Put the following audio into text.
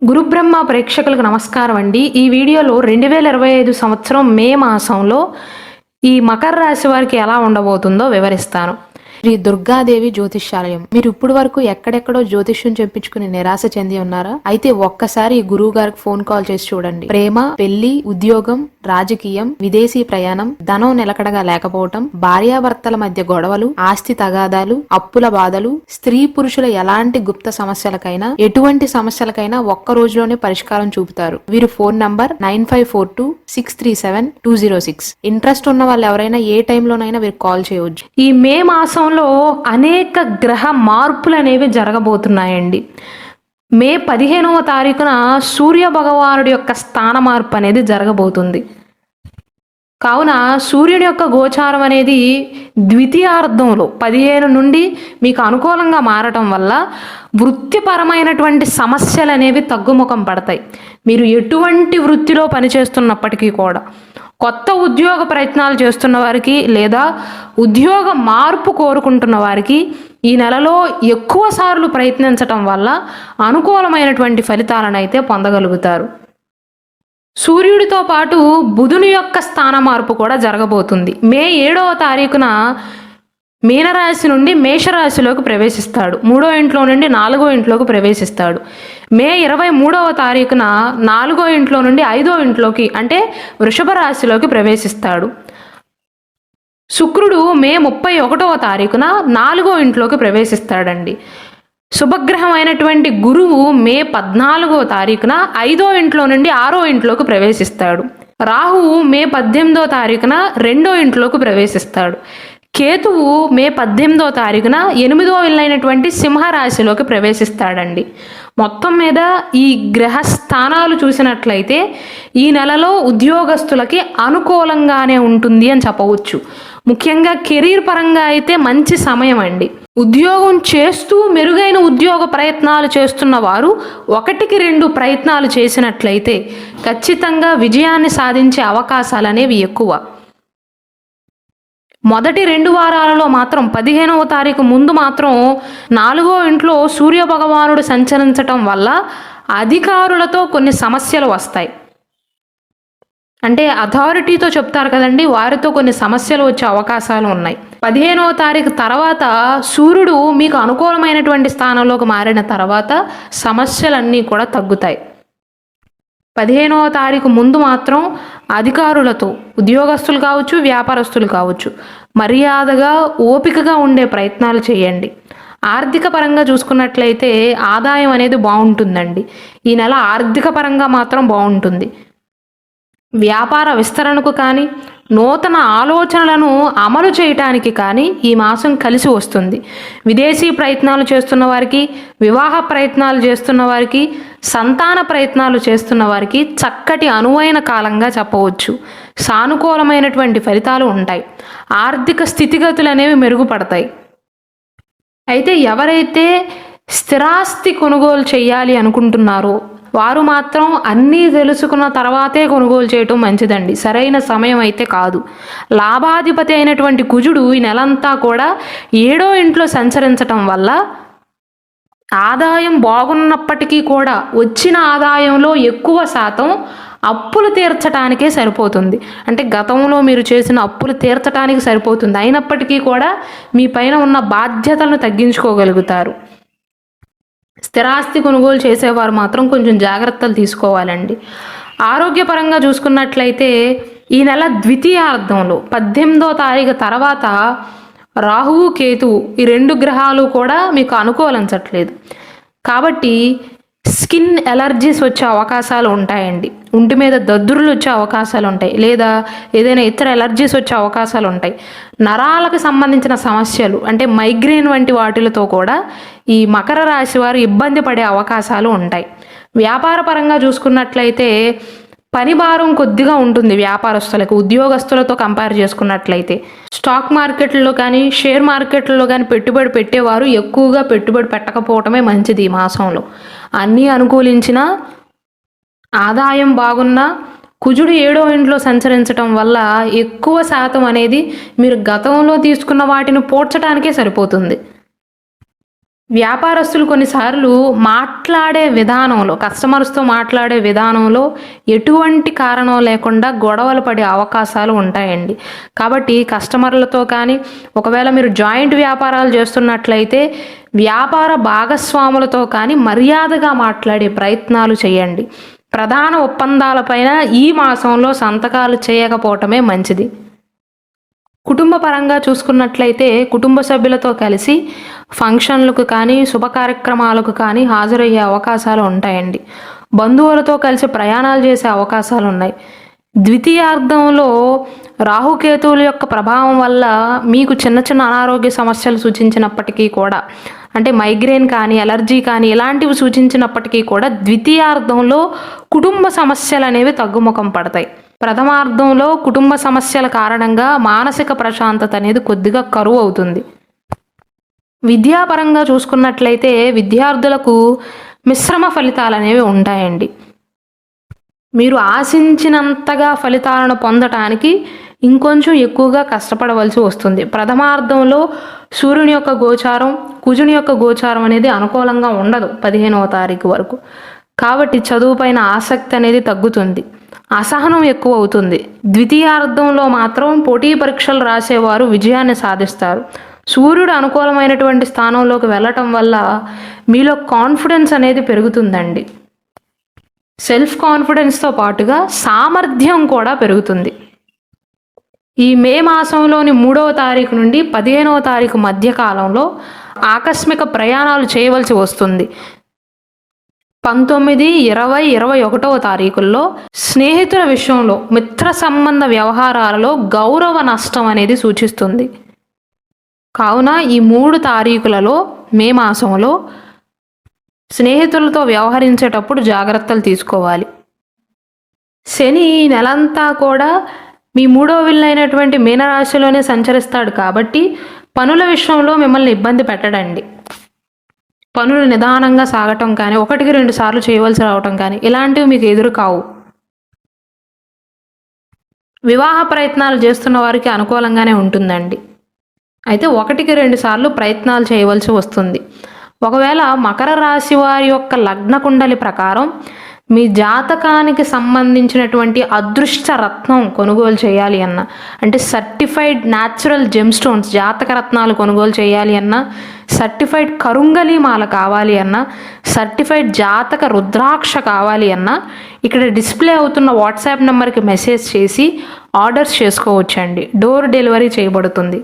గురుబ్రహ్మ ప్రేక్షకులకు నమస్కారం అండి. ఈ వీడియోలో 2025 సంవత్సరం మే మాసంలో ఈ మకర రాశి వారికి ఎలా ఉండబోతుందో వివరిస్తాను. శ్రీ దుర్గాదేవి జ్యోతిష్యాలయం. మీరు ఇప్పుడు వరకు ఎక్కడెక్కడో జ్యోతిష్యం చెప్పించుకుని నిరాశ చెంది ఉన్నారా? అయితే ఒక్కసారి గురువు గారికి ఫోన్ కాల్ చేసి చూడండి. ప్రేమ, పెళ్లి, ఉద్యోగం, రాజకీయం, విదేశీ ప్రయాణం, ధనం నిలకడగా లేకపోవటం, భార్యాభర్తల మధ్య గొడవలు, ఆస్తి తగాదాలు, అప్పుల బాధలు, స్త్రీ పురుషుల ఎలాంటి గుప్త సమస్యలకైనా, ఎటువంటి సమస్యలకైనా ఒక్క రోజులోనే పరిష్కారం చూపుతారు. వీరు ఫోన్ నంబర్ 9542637206. ఇంట్రెస్ట్ ఉన్న వాళ్ళు ఎవరైనా ఏ టైంలోనైనా వీరు కాల్ చేయవచ్చు. ఈ మే మాసంలో అనేక గ్రహ మార్పులు అనేవి జరగబోతున్నాయండి. మే 15వ తారీఖున సూర్య భగవానుడి యొక్క స్థాన మార్పు అనేది జరగబోతుంది. కావున సూర్యుడి యొక్క గోచారం అనేది ద్వితీయార్థంలో 15 నుండి మీకు అనుకూలంగా మారటం వల్ల వృత్తిపరమైనటువంటి సమస్యలు అనేవి తగ్గుముఖం పడతాయి. మీరు ఎటువంటి వృత్తిలో పనిచేస్తున్నప్పటికీ కూడా, కొత్త ఉద్యోగ ప్రయత్నాలు చేస్తున్న వారికి లేదా ఉద్యోగ మార్పు కోరుకుంటున్న వారికి ఈ నెలలో ఎక్కువ సార్లు ప్రయత్నించటం వల్ల అనుకూలమైనటువంటి ఫలితాలను అయితే పొందగలుగుతారు. సూర్యుడితో పాటు బుధుని యొక్క స్థాన మార్పు కూడా జరగబోతుంది. మే 7వ తారీఖున మీనరాశి నుండి మేషరాశిలోకి ప్రవేశిస్తాడు. 3వ ఇంట్లో నుండి 4వ ఇంట్లోకి ప్రవేశిస్తాడు. మే 23వ తారీఖున 4వ ఇంట్లో నుండి 5వ ఇంట్లోకి అంటే వృషభ రాశిలోకి ప్రవేశిస్తాడు. శుక్రుడు మే 31వ తారీఖున 4వ ఇంట్లోకి ప్రవేశిస్తాడండి. శుభగ్రహం అయినటువంటి గురువు మే 14వ తారీఖున 5వ ఇంట్లో నుండి 6వ ఇంట్లోకి ప్రవేశిస్తాడు. రాహువు మే 18వ తారీఖున 2వ ఇంట్లోకి ప్రవేశిస్తాడు. కేతువు మే 18వ తారీఖున 8వ ఇల్లైనటువంటి సింహరాశిలోకి ప్రవేశిస్తాడండి. మొత్తం మీద ఈ గ్రహ స్థానాలు చూసినట్లయితే ఈ నెలలో ఉద్యోగస్తులకి అనుకూలంగానే ఉంటుంది అని చెప్పవచ్చు. ముఖ్యంగా కెరీర్ పరంగా అయితే మంచి సమయం అండి. ఉద్యోగం చేస్తూ మెరుగైన ఉద్యోగ ప్రయత్నాలు చేస్తున్న వారు 1-2 ప్రయత్నాలు చేసినట్లయితే ఖచ్చితంగా విజయాన్ని సాధించే అవకాశాలు అనేవి ఎక్కువ. మొదటి 2 వారాలలో మాత్రం 15వ తారీఖు ముందు మాత్రం 4వ ఇంట్లో సూర్య భగవానుడు సంచరించటం వల్ల అధికారులతో కొన్ని సమస్యలు వస్తాయి. అంటే అథారిటీతో చెప్తారు కదండి, వారితో కొన్ని సమస్యలు వచ్చే అవకాశాలు ఉన్నాయి. 15వ తారీఖు తర్వాత సూర్యుడు మీకు అనుకూలమైనటువంటి స్థానంలోకి మారిన తర్వాత సమస్యలన్నీ కూడా తగ్గుతాయి. 15వ తారీఖు ముందు మాత్రం అధికారులతో, ఉద్యోగస్తులు కావచ్చు, వ్యాపారస్తులు కావచ్చు, మర్యాదగా ఓపికగా ఉండే ప్రయత్నాలు చేయండి. ఆర్థిక పరంగా చూసుకున్నట్లయితే ఆదాయం అనేది బాగుంటుందండి. ఈ నెల ఆర్థిక పరంగా మాత్రం బాగుంటుంది. వ్యాపార విస్తరణకు కానీ, నూతన ఆలోచనలను అమలు చేయటానికి కానీ ఈ మాసం కలిసి వస్తుంది. విదేశీ ప్రయత్నాలు చేస్తున్న వారికి, వివాహ ప్రయత్నాలు చేస్తున్న వారికి, సంతాన ప్రయత్నాలు చేస్తున్న వారికి చక్కటి అనువైన కాలంగా చెప్పవచ్చు. సానుకూలమైనటువంటి ఫలితాలు ఉంటాయి. ఆర్థిక స్థితిగతులు అనేవి మెరుగుపడతాయి. అయితే ఎవరైతే స్థిరాస్తి కొనుగోలు చేయాలి అనుకుంటున్నారో వారు మాత్రం అన్నీ తెలుసుకున్న తర్వాతే కొనుగోలు చేయటం మంచిదండి. సరైన సమయం అయితే కాదు. లాభాధిపతి అయినటువంటి కుజుడు ఈ నెలంతా కూడా 7వ ఇంట్లో సంచరించటం వల్ల ఆదాయం బాగున్నప్పటికీ కూడా వచ్చిన ఆదాయంలో ఎక్కువ శాతం అప్పులు తీర్చడానికే సరిపోతుంది. అంటే గతంలో మీరు చేసిన అప్పులు తీర్చడానికి సరిపోతుంది. అయినప్పటికీ కూడా మీ పైన ఉన్న బాధ్యతలను తగ్గించుకోగలుగుతారు. స్థిరాస్తి కొనుగోలు చేసేవారు మాత్రం కొంచెం జాగ్రత్తలు తీసుకోవాలండి. ఆరోగ్యపరంగా చూసుకున్నట్లయితే ఈ నెల ద్వితీయార్థంలో 18వ తారీఖు తర్వాత రాహువు, కేతువు ఈ 2 గ్రహాలు కూడా మీకు అనుకూలించట్లేదు. కాబట్టి స్కిన్ ఎలర్జీస్ వచ్చే అవకాశాలు ఉంటాయండి. ఒంటి మీద దద్దుర్లు వచ్చే అవకాశాలు ఉంటాయి, లేదా ఏదైనా ఇతర ఎలర్జీస్ వచ్చే అవకాశాలు ఉంటాయి. నరాలకు సంబంధించిన సమస్యలు అంటే మైగ్రేన్ వంటి వాటిలతో కూడా ఈ మకర రాశి వారు ఇబ్బంది పడే అవకాశాలు ఉంటాయి. వ్యాపార పరంగా చూసుకున్నట్లయితే పని భారం కొద్దిగా ఉంటుంది వ్యాపారస్తులకు, ఉద్యోగస్తులతో కంపేర్ చేసుకున్నట్లయితే. స్టాక్ మార్కెట్లలో కానీ, షేర్ మార్కెట్లలో కానీ పెట్టుబడి పెట్టేవారు ఎక్కువగా పెట్టుబడి పెట్టకపోవటమే మంచిది. ఈ మాసంలో అన్నీ అనుకూలించిన, ఆదాయం బాగున్నా, కుజుడు 7వ ఇంట్లో సంచరించటం వల్ల ఎక్కువ శాతం అనేది మీరు గతంలో తీసుకున్న వాటిని పోడ్చడానికే సరిపోతుంది. వ్యాపారస్తులు కొన్నిసార్లు మాట్లాడే విధానంలో, కస్టమర్స్తో మాట్లాడే విధానంలో ఎటువంటి కారణం లేకుండా గొడవలు పడే అవకాశాలు ఉంటాయండి. కాబట్టి కస్టమర్లతో కానీ, ఒకవేళ మీరు జాయింట్ వ్యాపారాలు చేస్తున్నట్లయితే వ్యాపార భాగస్వాములతో కానీ మర్యాదగా మాట్లాడే ప్రయత్నాలు చేయండి. ప్రధాన ఒప్పందాలపైన ఈ మాసంలో సంతకాలు చేయకపోవటమే మంచిది. కుటుంబ పరంగా చూసుకున్నట్లయితే కుటుంబ సభ్యులతో కలిసి ఫంక్షన్లకు కానీ, శుభ కార్యక్రమాలకు కానీ హాజరయ్యే అవకాశాలు ఉంటాయండి. బంధువులతో కలిసి ప్రయాణాలు చేసే అవకాశాలు ఉన్నాయి. ద్వితీయార్థంలో రాహుకేతువుల యొక్క ప్రభావం వల్ల మీకు చిన్న చిన్న అనారోగ్య సమస్యలు సూచించినప్పటికీ కూడా, అంటే మైగ్రేన్ కానీ, అలర్జీ కానీ ఇలాంటివి సూచించినప్పటికీ కూడా ద్వితీయార్థంలో కుటుంబ సమస్యలు అనేవి తగ్గుముఖం పడతాయి. ప్రథమార్థంలో కుటుంబ సమస్యల కారణంగా మానసిక ప్రశాంతత అనేది కొద్దిగా కరువు అవుతుంది. విద్యాపరంగా చూసుకున్నట్లయితే విద్యార్థులకు మిశ్రమ ఫలితాలు అనేవి ఉంటాయండి. మీరు ఆశించినంతగా ఫలితాలను పొందటానికి ఇంకొంచెం ఎక్కువగా కష్టపడవలసి వస్తుంది. ప్రథమార్థంలో సూర్యుని యొక్క గోచారం, కుజుని యొక్క గోచారం అనేది అనుకూలంగా ఉండదు 15వ తారీఖు వరకు. కాబట్టి చదువుపైన ఆసక్తి అనేది తగ్గుతుంది, అసహనం ఎక్కువ అవుతుంది. ద్వితీయార్థంలో మాత్రం పోటీ పరీక్షలు రాసేవారు విజయాన్ని సాధిస్తారు. సూర్యుడు అనుకూలమైనటువంటి స్థానంలోకి వెళ్ళటం వల్ల మీలో కాన్ఫిడెన్స్ అనేది పెరుగుతుందండి. సెల్ఫ్ కాన్ఫిడెన్స్తో పాటుగా సామర్థ్యం కూడా పెరుగుతుంది. ఈ మే మాసంలోని 3వ తారీఖు నుండి 15వ తారీఖు మధ్య కాలంలో ఆకస్మిక ప్రయాణాలు చేయవలసి వస్తుంది. 19, 20, 21వ తారీఖుల్లో స్నేహితుల విషయంలో, మిత్ర సంబంధ వ్యవహారాలలో గౌరవ నష్టం అనేది సూచిస్తుంది. కావున ఈ 3 తారీఖులలో మే మాసంలో స్నేహితులతో వ్యవహరించేటప్పుడు జాగ్రత్తలు తీసుకోవాలి. శని ఈ నెలంతా కూడా మీ 3వ ఇల్లు అయినటువంటి మీనరాశిలోనే సంచరిస్తాడు కాబట్టి పనుల విషయంలో మిమ్మల్ని ఇబ్బంది పెట్టడండి. పనులు నిదానంగా సాగటం కానీ, 1-2 సార్లు చేయవలసి రావటం కానీ ఇలాంటివి మీకు ఎదురు కావు. వివాహ ప్రయత్నాలు చేస్తున్న వారికి అనుకూలంగానే ఉంటుందండి. అయితే 1-2 సార్లు ప్రయత్నాలు చేయవలసి వస్తుంది. ఒకవేళ మకర రాశి వారి యొక్క లగ్న కుండలి ప్రకారం మీ జాతకానికి సంబంధించినటువంటి అదృష్ట రత్నం కొనుగోలు చేయాలి అన్న, అంటే సర్టిఫైడ్ న్యాచురల్ జెమ్ స్టోన్స్ జాతక రత్నాలు కొనుగోలు చేయాలి అన్న, సర్టిఫైడ్ కరుంగలి మాల కావాలి అన్న, సర్టిఫైడ్ జాతక రుద్రాక్ష కావాలి అన్న ఇక్కడ డిస్ప్లే అవుతున్న వాట్సాప్ నెంబర్కి మెసేజ్ చేసి ఆర్డర్స్ చేసుకోవచ్చండి. డోర్ డెలివరీ చేయబడుతుంది.